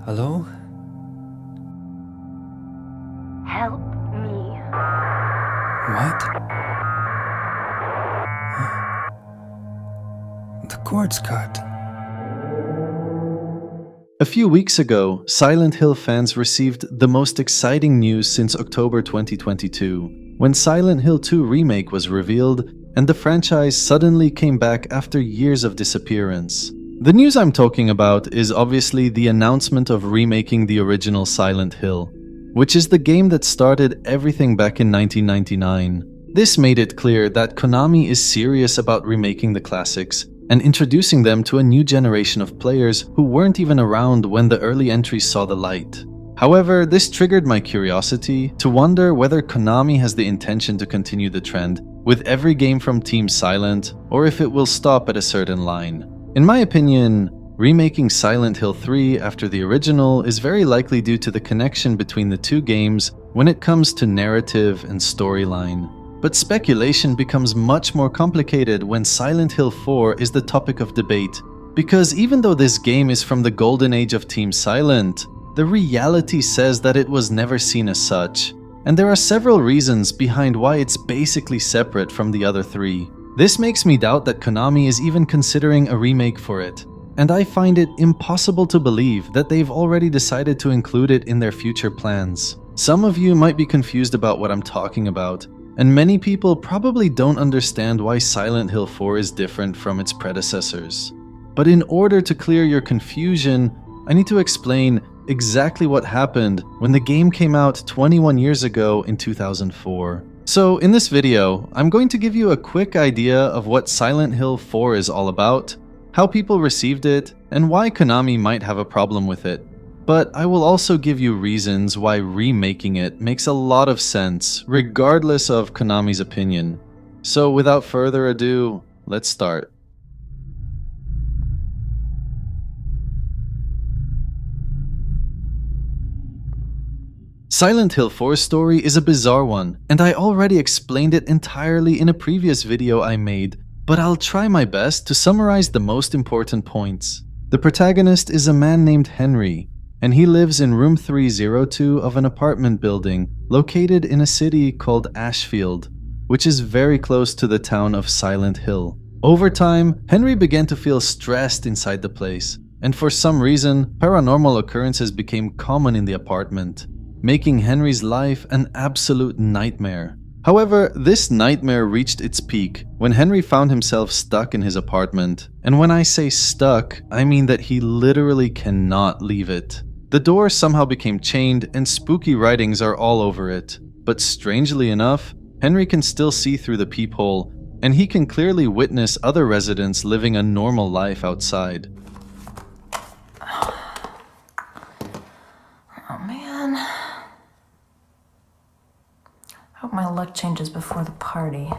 Hello? Help me. What? The cord's cut. A few weeks ago, Silent Hill fans received the most exciting news since October 2022, when Silent Hill 2 Remake was revealed and the franchise suddenly came back after years of disappearance. The news I'm talking about is obviously the announcement of remaking the original Silent Hill, which is the game that started everything back in 1999. This made it clear that Konami is serious about remaking the classics and introducing them to a new generation of players who weren't even around when the early entries saw the light. However, this triggered my curiosity to wonder whether Konami has the intention to continue the trend with every game from Team Silent, or if it will stop at a certain line. In my opinion, remaking Silent Hill 3 after the original is very likely due to the connection between the two games when it comes to narrative and storyline. But speculation becomes much more complicated when Silent Hill 4 is the topic of debate, because even though this game is from the golden age of Team Silent, the reality says that it was never seen as such, and there are several reasons behind why it's basically separate from the other three. This makes me doubt that Konami is even considering a remake for it, and I find it impossible to believe that they've already decided to include it in their future plans. Some of you might be confused about what I'm talking about, and many people probably don't understand why Silent Hill 4 is different from its predecessors. But in order to clear your confusion, I need to explain exactly what happened when the game came out 21 years ago in 2004. So in this video, I'm going to give you a quick idea of what Silent Hill 4 is all about, how people received it, and why Konami might have a problem with it. But I will also give you reasons why remaking it makes a lot of sense, regardless of Konami's opinion. So without further ado, let's start. Silent Hill 4's story is a bizarre one, and I already explained it entirely in a previous video I made, but I'll try my best to summarize the most important points. The protagonist is a man named Henry, and he lives in room 302 of an apartment building located in a city called Ashfield, which is very close to the town of Silent Hill. Over time, Henry began to feel stressed inside the place, and for some reason, paranormal occurrences became common in the apartment, making Henry's life an absolute nightmare. However, this nightmare reached its peak when Henry found himself stuck in his apartment. And when I say stuck, I mean that he literally cannot leave it. The door somehow became chained and spooky writings are all over it. But strangely enough, Henry can still see through the peephole, and he can clearly witness other residents living a normal life outside. Oh man. Hope my luck changes before the party.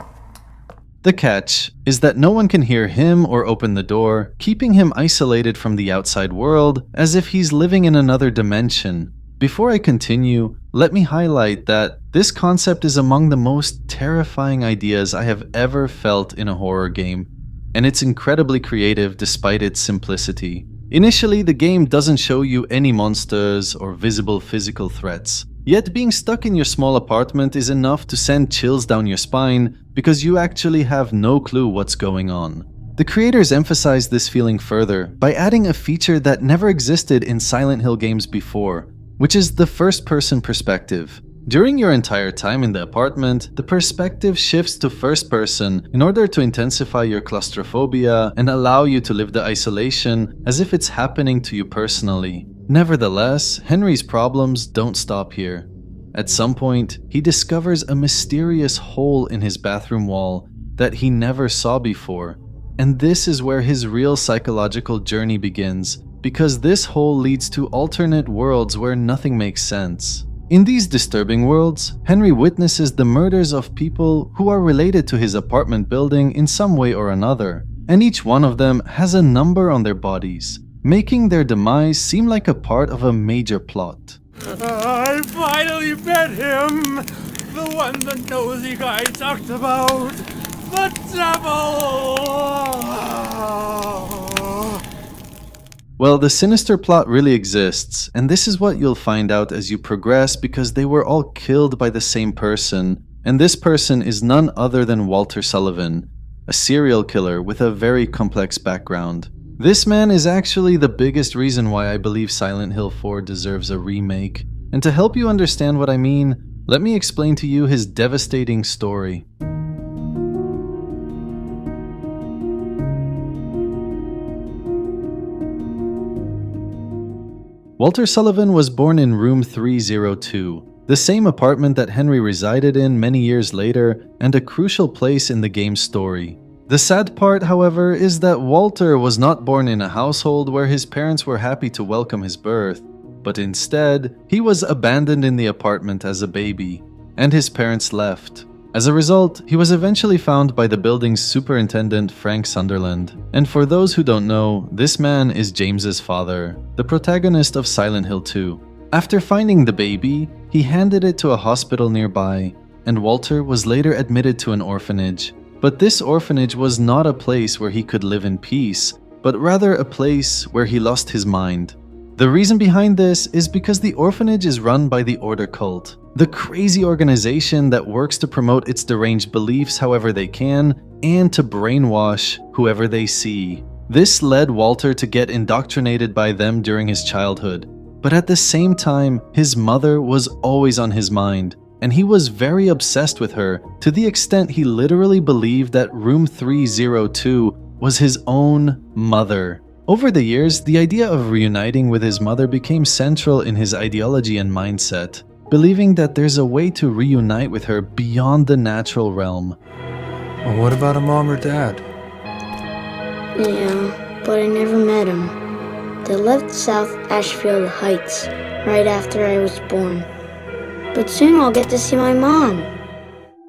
The catch is that no one can hear him or open the door, keeping him isolated from the outside world as if he's living in another dimension. Before I continue, let me highlight that this concept is among the most terrifying ideas I have ever felt in a horror game, and it's incredibly creative despite its simplicity. Initially, the game doesn't show you any monsters or visible physical threats. Yet being stuck in your small apartment is enough to send chills down your spine because you actually have no clue what's going on. The creators emphasize this feeling further by adding a feature that never existed in Silent Hill games before, which is the first-person perspective. During your entire time in the apartment, the perspective shifts to first person in order to intensify your claustrophobia and allow you to live the isolation as if it's happening to you personally. Nevertheless, Henry's problems don't stop here. At some point, he discovers a mysterious hole in his bathroom wall that he never saw before. And this is where his real psychological journey begins, because this hole leads to alternate worlds where nothing makes sense. In these disturbing worlds, Henry witnesses the murders of people who are related to his apartment building in some way or another, and each one of them has a number on their bodies, making their demise seem like a part of a major plot. I finally met him! The one the nosy guy talked about! The devil! Well, the sinister plot really exists, and this is what you'll find out as you progress because they were all killed by the same person, and this person is none other than Walter Sullivan, a serial killer with a very complex background. This man is actually the biggest reason why I believe Silent Hill 4 deserves a remake, and to help you understand what I mean, let me explain to you his devastating story. Walter Sullivan was born in room 302, the same apartment that Henry resided in many years later and a crucial place in the game's story. The sad part, however, is that Walter was not born in a household where his parents were happy to welcome his birth, but instead, he was abandoned in the apartment as a baby, and his parents left. As a result, he was eventually found by the building's superintendent Frank Sunderland. And for those who don't know, this man is James's father, the protagonist of Silent Hill 2. After finding the baby, he handed it to a hospital nearby, and Walter was later admitted to an orphanage. But this orphanage was not a place where he could live in peace, but rather a place where he lost his mind. The reason behind this is because the orphanage is run by the Order Cult, the crazy organization that works to promote its deranged beliefs however they can, and to brainwash whoever they see. This led Walter to get indoctrinated by them during his childhood. But at the same time, his mother was always on his mind, and he was very obsessed with her, to the extent he literally believed that room 302 was his own mother. Over the years, the idea of reuniting with his mother became central in his ideology and mindset, believing that there's a way to reunite with her beyond the natural realm. Well, what about a mom or dad? Yeah, but I never met him. They left South Ashfield Heights right after I was born. But soon I'll get to see my mom.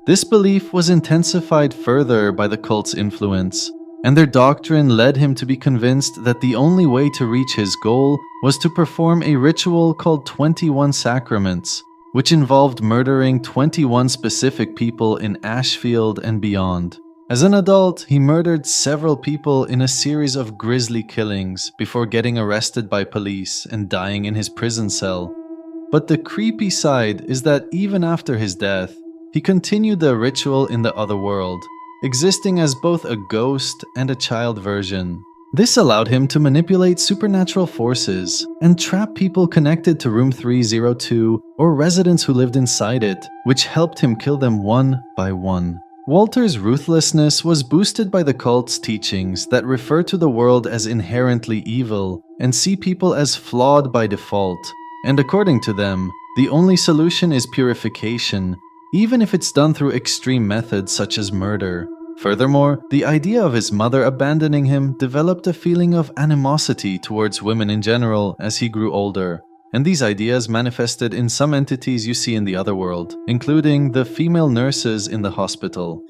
This belief was intensified further by the cult's influence, and their doctrine led him to be convinced that the only way to reach his goal was to perform a ritual called 21 Sacraments, which involved murdering 21 specific people in Ashfield and beyond. As an adult, he murdered several people in a series of grisly killings before getting arrested by police and dying in his prison cell. But the creepy side is that even after his death, he continued the ritual in the other world, existing as both a ghost and a child version. This allowed him to manipulate supernatural forces and trap people connected to room 302 or residents who lived inside it, which helped him kill them one by one. Walter's ruthlessness was boosted by the cult's teachings that refer to the world as inherently evil and see people as flawed by default. And according to them, the only solution is purification, even if it's done through extreme methods such as murder. Furthermore, the idea of his mother abandoning him developed a feeling of animosity towards women in general as he grew older. And these ideas manifested in some entities you see in the other world, including the female nurses in the hospital.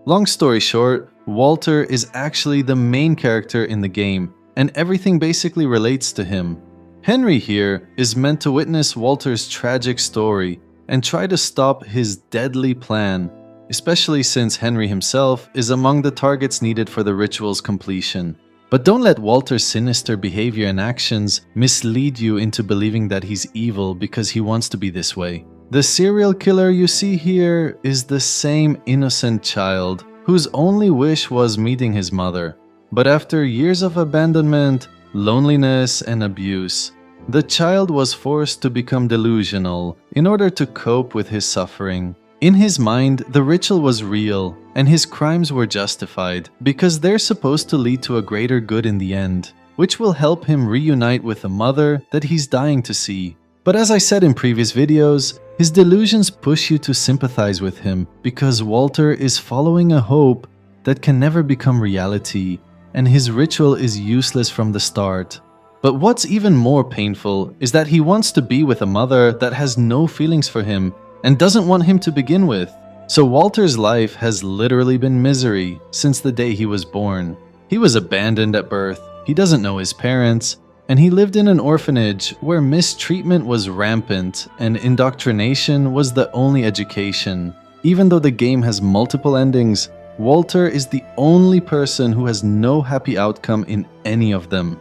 Long story short, Walter is actually the main character in the game, and everything basically relates to him. Henry here is meant to witness Walter's tragic story and try to stop his deadly plan, especially since Henry himself is among the targets needed for the ritual's completion. But don't let Walter's sinister behavior and actions mislead you into believing that he's evil because he wants to be this way. The serial killer you see here is the same innocent child whose only wish was meeting his mother. But after years of abandonment, loneliness, and abuse, the child was forced to become delusional in order to cope with his suffering. In his mind, the ritual was real, and his crimes were justified because they're supposed to lead to a greater good in the end, which will help him reunite with the mother that he's dying to see. But as I said in previous videos, his delusions push you to sympathize with him because Walter is following a hope that can never become reality, and his ritual is useless from the start. But what's even more painful is that he wants to be with a mother that has no feelings for him and doesn't want him to begin with. So Walter's life has literally been misery since the day he was born. He was abandoned at birth, he doesn't know his parents, and he lived in an orphanage where mistreatment was rampant and indoctrination was the only education. even though the game has multiple endings, Walter is the only person who has no happy outcome in any of them.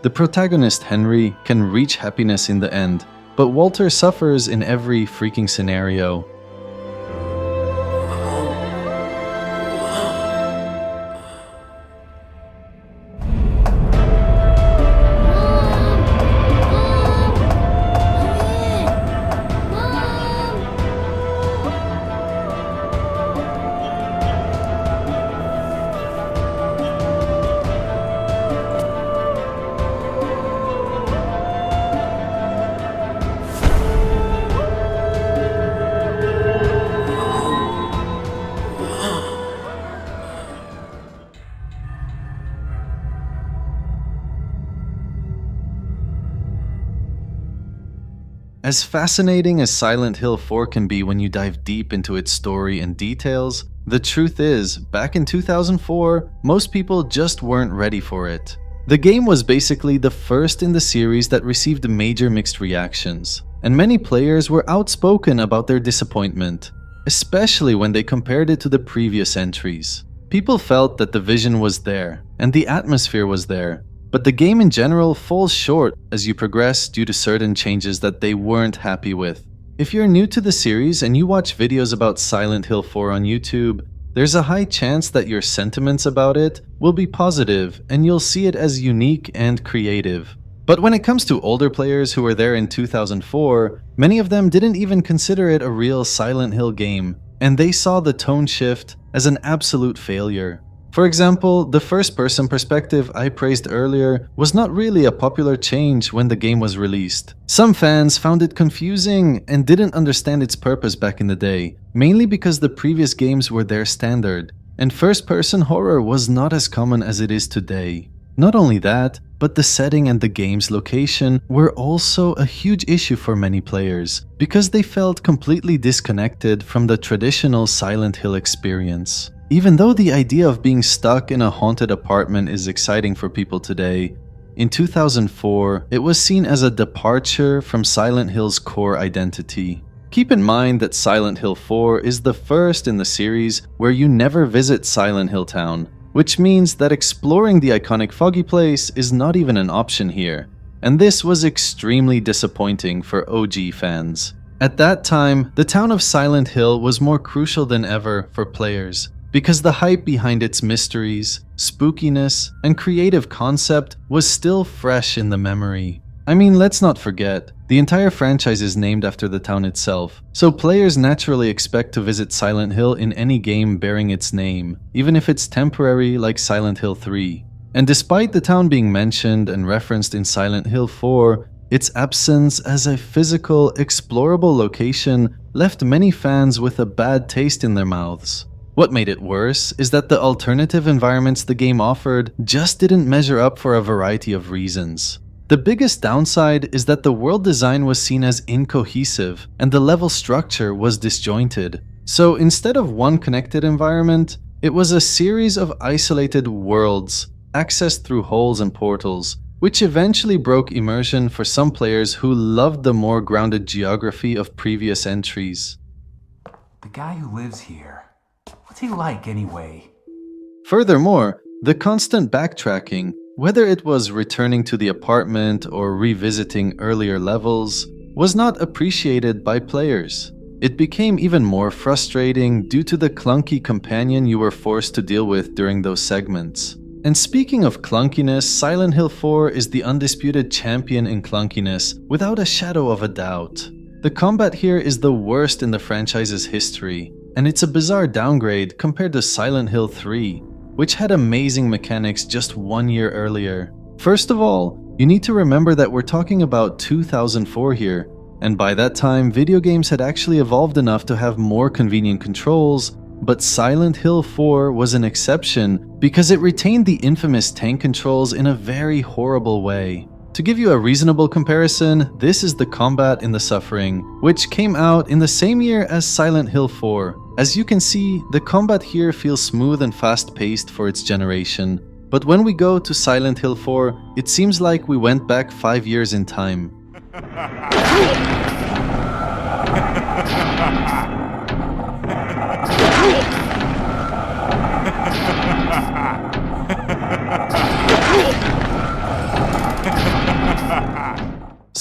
The protagonist Henry can reach happiness in the end, but Walter suffers in every freaking scenario. As fascinating as Silent Hill 4 can be when you dive deep into its story and details, the truth is, back in 2004, most people just weren't ready for it. The game was basically the first in the series that received major mixed reactions, and many players were outspoken about their disappointment, especially when they compared it to the previous entries. People felt that the vision was there, and the atmosphere was there, but the game in general falls short as you progress due to certain changes that they weren't happy with. If you're new to the series and you watch videos about Silent Hill 4 on YouTube, there's a high chance that your sentiments about it will be positive and you'll see it as unique and creative. But when it comes to older players who were there in 2004, many of them didn't even consider it a real Silent Hill game, and they saw the tone shift as an absolute failure. For example, the first-person perspective I praised earlier was not really a popular change when the game was released. Some fans found it confusing and didn't understand its purpose back in the day, mainly because the previous games were their standard, and first-person horror was not as common as it is today. Not only that, but the setting and the game's location were also a huge issue for many players, because they felt completely disconnected from the traditional Silent Hill experience. Even though the idea of being stuck in a haunted apartment is exciting for people today, in 2004, it was seen as a departure from Silent Hill's core identity. Keep in mind that Silent Hill 4 is the first in the series where you never visit Silent Hill Town, which means that exploring the iconic Foggy Place is not even an option here, and this was extremely disappointing for OG fans. At that time, the town of Silent Hill was more crucial than ever for players, because the hype behind its mysteries, spookiness, and creative concept was still fresh in the memory. I mean, let's not forget, the entire franchise is named after the town itself, so players naturally expect to visit Silent Hill in any game bearing its name, even if it's temporary like Silent Hill 3. And despite the town being mentioned and referenced in Silent Hill 4, its absence as a physical, explorable location left many fans with a bad taste in their mouths. What made it worse is that the alternative environments the game offered just didn't measure up for a variety of reasons. The biggest downside is that the world design was seen as incohesive and the level structure was disjointed. So instead of one connected environment, it was a series of isolated worlds accessed through holes and portals, which eventually broke immersion for some players who loved the more grounded geography of previous entries. The guy who lives here, what's he like anyway? Furthermore, the constant backtracking, whether it was returning to the apartment or revisiting earlier levels, was not appreciated by players. It became even more frustrating due to the clunky companion you were forced to deal with during those segments. And speaking of clunkiness, Silent Hill 4 is the undisputed champion in clunkiness, without a shadow of a doubt. The combat here is the worst in the franchise's history, and it's a bizarre downgrade compared to Silent Hill 3, which had amazing mechanics just 1 year earlier. First of all, you need to remember that we're talking about 2004 here, and by that time video games had actually evolved enough to have more convenient controls, but Silent Hill 4 was an exception because it retained the infamous tank controls in a very horrible way. To give you a reasonable comparison, this is the combat in The Suffering, which came out in the same year as Silent Hill 4. As you can see, the combat here feels smooth and fast-paced for its generation. But when we go to Silent Hill 4, it seems like we went back 5 years in time.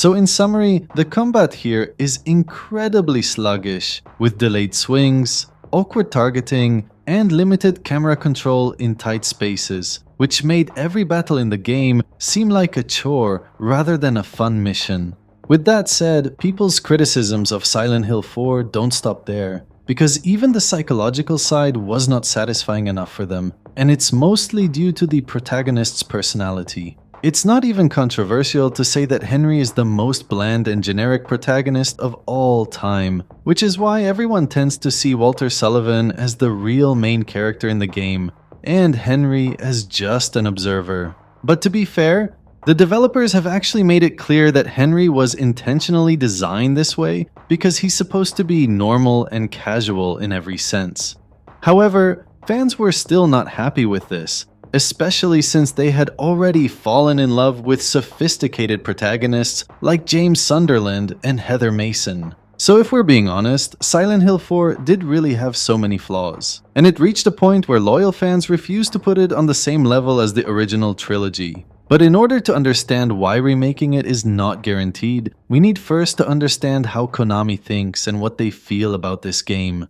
So in summary, the combat here is incredibly sluggish, with delayed swings, awkward targeting, and limited camera control in tight spaces, which made every battle in the game seem like a chore rather than a fun mission. With that said, people's criticisms of Silent Hill 4 don't stop there, because even the psychological side was not satisfying enough for them, and it's mostly due to the protagonist's personality. It's not even controversial to say that Henry is the most bland and generic protagonist of all time, which is why everyone tends to see Walter Sullivan as the real main character in the game, and Henry as just an observer. But to be fair, the developers have actually made it clear that Henry was intentionally designed this way because he's supposed to be normal and casual in every sense. However, fans were still not happy with this, especially since they had already fallen in love with sophisticated protagonists like James Sunderland and Heather Mason. So if we're being honest, Silent Hill 4 did really have so many flaws, and it reached a point where loyal fans refused to put it on the same level as the original trilogy. But in order to understand why remaking it is not guaranteed, we need first to understand how Konami thinks and what they feel about this game.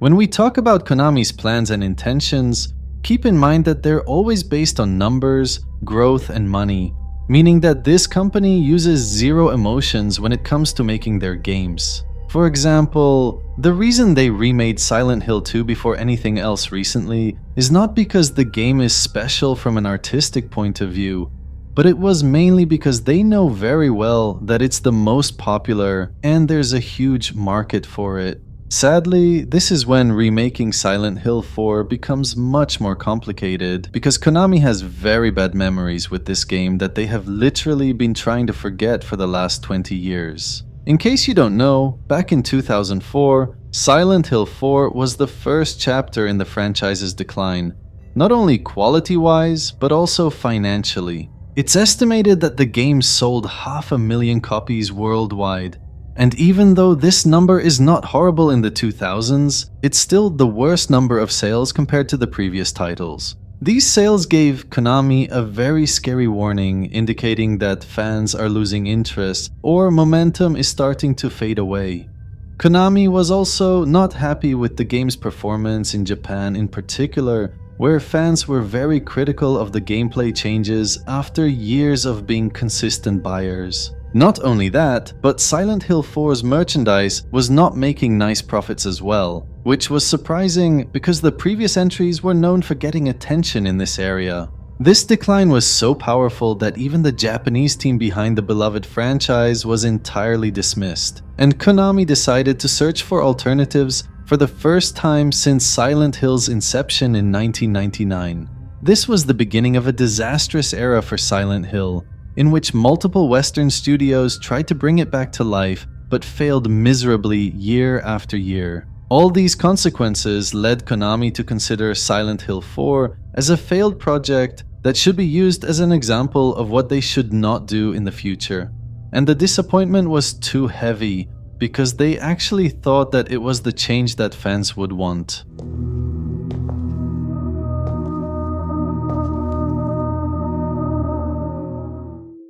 When we talk about Konami's plans and intentions, keep in mind that they're always based on numbers, growth, and money, meaning that this company uses zero emotions when it comes to making their games. For example, the reason they remade Silent Hill 2 before anything else recently is not because the game is special from an artistic point of view, but it was mainly because they know very well that it's the most popular and there's a huge market for it. Sadly, this is when remaking Silent Hill 4 becomes much more complicated, because Konami has very bad memories with this game that they have literally been trying to forget for the last 20 years. In case you don't know, back in 2004, Silent Hill 4 was the first chapter in the franchise's decline, not only quality-wise, but also financially. It's estimated that the game sold 500,000 copies worldwide, and even though this number is not horrible in the 2000s, it's still the worst number of sales compared to the previous titles. These sales gave Konami a very scary warning, indicating that fans are losing interest or momentum is starting to fade away. Konami was also not happy with the game's performance in Japan in particular, where fans were very critical of the gameplay changes after years of being consistent buyers. Not only that, but Silent Hill 4's merchandise was not making nice profits as well, which was surprising because the previous entries were known for getting attention in this area. This decline was so powerful that even the Japanese team behind the beloved franchise was entirely dismissed, and Konami decided to search for alternatives for the first time since Silent Hill's inception in 1999. This was the beginning of a disastrous era for Silent Hill, in which multiple Western studios tried to bring it back to life but failed miserably year after year. All these consequences led Konami to consider Silent Hill 4 as a failed project that should be used as an example of what they should not do in the future. And the disappointment was too heavy because they actually thought that it was the change that fans would want.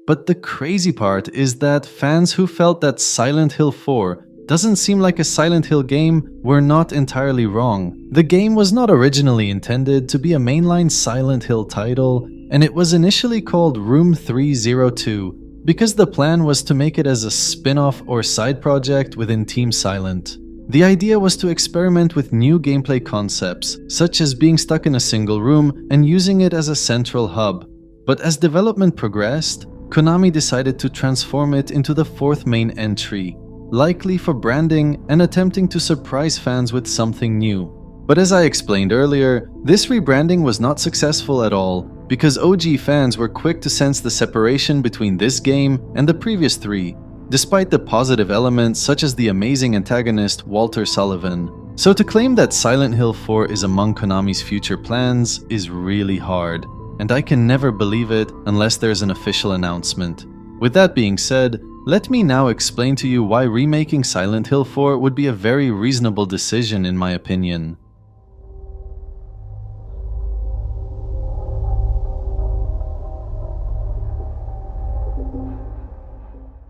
But the crazy part is that fans who felt that Silent Hill 4 doesn't seem like a Silent Hill game were not entirely wrong. The game was not originally intended to be a mainline Silent Hill title, and it was initially called Room 302 because the plan was to make it as a spin-off or side project within Team Silent. The idea was to experiment with new gameplay concepts, such as being stuck in a single room and using it as a central hub. But as development progressed, Konami decided to transform it into the fourth main entry, likely for branding and attempting to surprise fans with something new. But as I explained earlier, this rebranding was not successful at all, because OG fans were quick to sense the separation between this game and the previous three, despite the positive elements such as the amazing antagonist Walter Sullivan. So to claim that Silent Hill 4 is among Konami's future plans is really hard, and I can never believe it unless there's an official announcement. With that being said, let me now explain to you why remaking Silent Hill 4 would be a very reasonable decision in my opinion.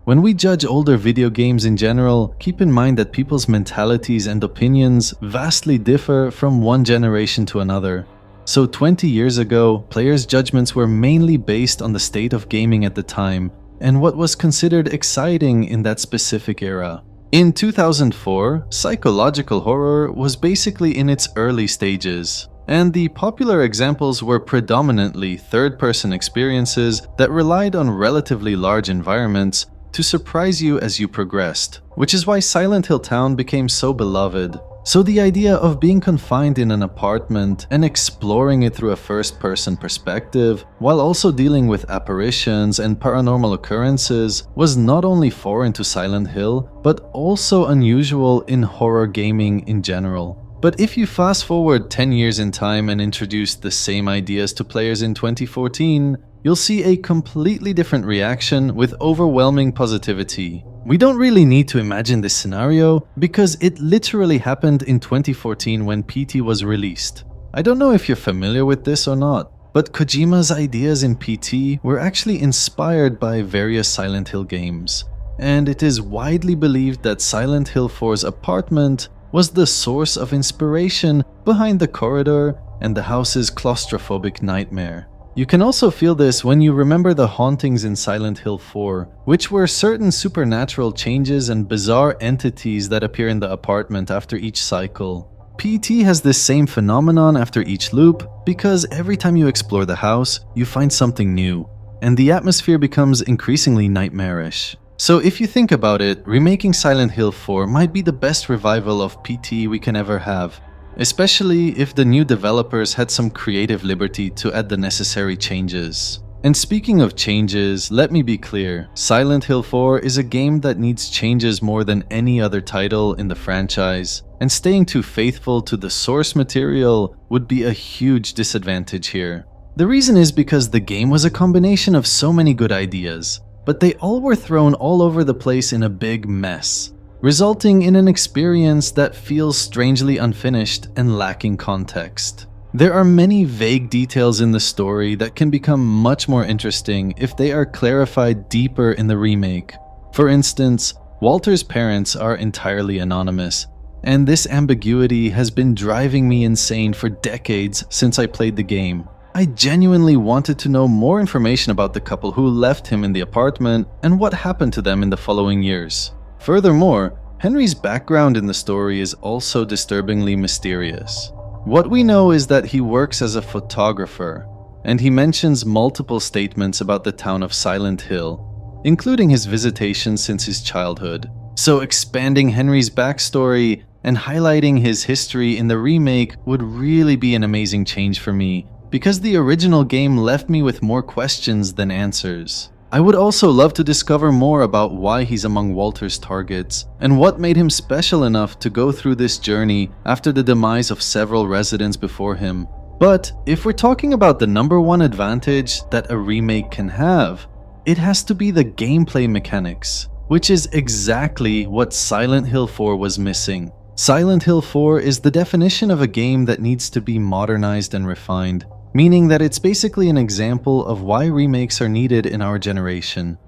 When we judge older video games in general, keep in mind that people's mentalities and opinions vastly differ from one generation to another. So 20 years ago, players' judgments were mainly based on the state of gaming at the time and what was considered exciting in that specific era. In 2004, psychological horror was basically in its early stages, and the popular examples were predominantly third-person experiences that relied on relatively large environments to surprise you as you progressed, which is why Silent Hill Town became so beloved. So the idea of being confined in an apartment and exploring it through a first-person perspective, while also dealing with apparitions and paranormal occurrences, was not only foreign to Silent Hill, but also unusual in horror gaming in general. But if you fast forward 10 years in time and introduce the same ideas to players in 2014, you'll see a completely different reaction with overwhelming positivity. We don't really need to imagine this scenario because it literally happened in 2014 when PT was released. I don't know if you're familiar with this or not, but Kojima's ideas in PT were actually inspired by various Silent Hill games, and it is widely believed that Silent Hill 4's apartment was the source of inspiration behind the corridor and the house's claustrophobic nightmare. You can also feel this when you remember the hauntings in Silent Hill 4, which were certain supernatural changes and bizarre entities that appear in the apartment after each cycle. PT has this same phenomenon after each loop because every time you explore the house, you find something new, and the atmosphere becomes increasingly nightmarish. So if you think about it, remaking Silent Hill 4 might be the best revival of PT we can ever have, especially if the new developers had some creative liberty to add the necessary changes. And speaking of changes, let me be clear, Silent Hill 4 is a game that needs changes more than any other title in the franchise, and staying too faithful to the source material would be a huge disadvantage here. The reason is because the game was a combination of so many good ideas, but they all were thrown all over the place in a big mess, resulting in an experience that feels strangely unfinished and lacking context. There are many vague details in the story that can become much more interesting if they are clarified deeper in the remake. For instance, Walter's parents are entirely anonymous, and this ambiguity has been driving me insane for decades since I played the game. I genuinely wanted to know more information about the couple who left him in the apartment and what happened to them in the following years. Furthermore, Henry's background in the story is also disturbingly mysterious. What we know is that he works as a photographer, and he mentions multiple statements about the town of Silent Hill, including his visitations since his childhood. So expanding Henry's backstory and highlighting his history in the remake would really be an amazing change for me, because the original game left me with more questions than answers. I would also love to discover more about why he's among Walter's targets, and what made him special enough to go through this journey after the demise of several residents before him. But if we're talking about the #1 advantage that a remake can have, it has to be the gameplay mechanics, which is exactly what Silent Hill 4 was missing. Silent Hill 4 is the definition of a game that needs to be modernized and refined, meaning that it's basically an example of why remakes are needed in our generation.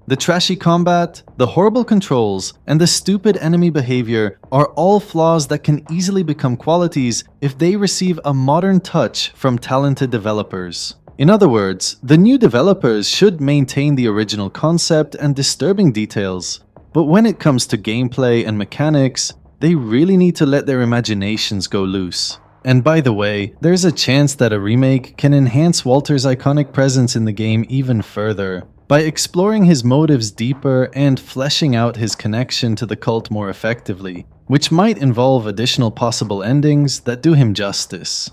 The trashy combat, the horrible controls, and the stupid enemy behavior are all flaws that can easily become qualities if they receive a modern touch from talented developers. In other words, the new developers should maintain the original concept and disturbing details, but when it comes to gameplay and mechanics, they really need to let their imaginations go loose. And by the way, there's a chance that a remake can enhance Walter's iconic presence in the game even further, by exploring his motives deeper and fleshing out his connection to the cult more effectively, which might involve additional possible endings that do him justice.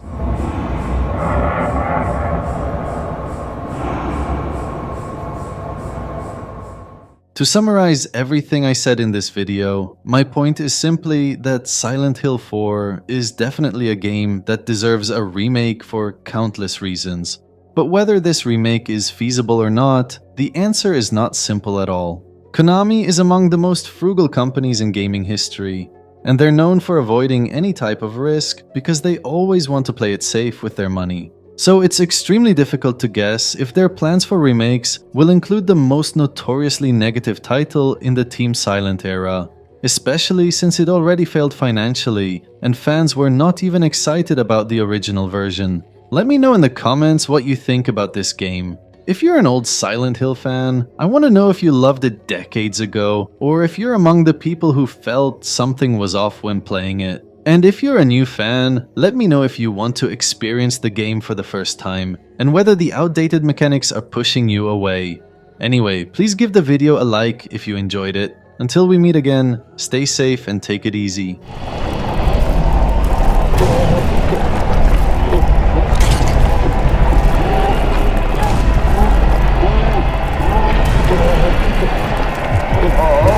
To summarize everything I said in this video, my point is simply that Silent Hill 4 is definitely a game that deserves a remake for countless reasons. But whether this remake is feasible or not, the answer is not simple at all. Konami is among the most frugal companies in gaming history, and they're known for avoiding any type of risk because they always want to play it safe with their money. So it's extremely difficult to guess if their plans for remakes will include the most notoriously negative title in the Team Silent era, especially since it already failed financially and fans were not even excited about the original version. Let me know in the comments what you think about this game. If you're an old Silent Hill fan, I want to know if you loved it decades ago, or if you're among the people who felt something was off when playing it. And if you're a new fan, let me know if you want to experience the game for the first time, and whether the outdated mechanics are pushing you away. Anyway, please give the video a like if you enjoyed it. Until we meet again, stay safe and take it easy. Oh.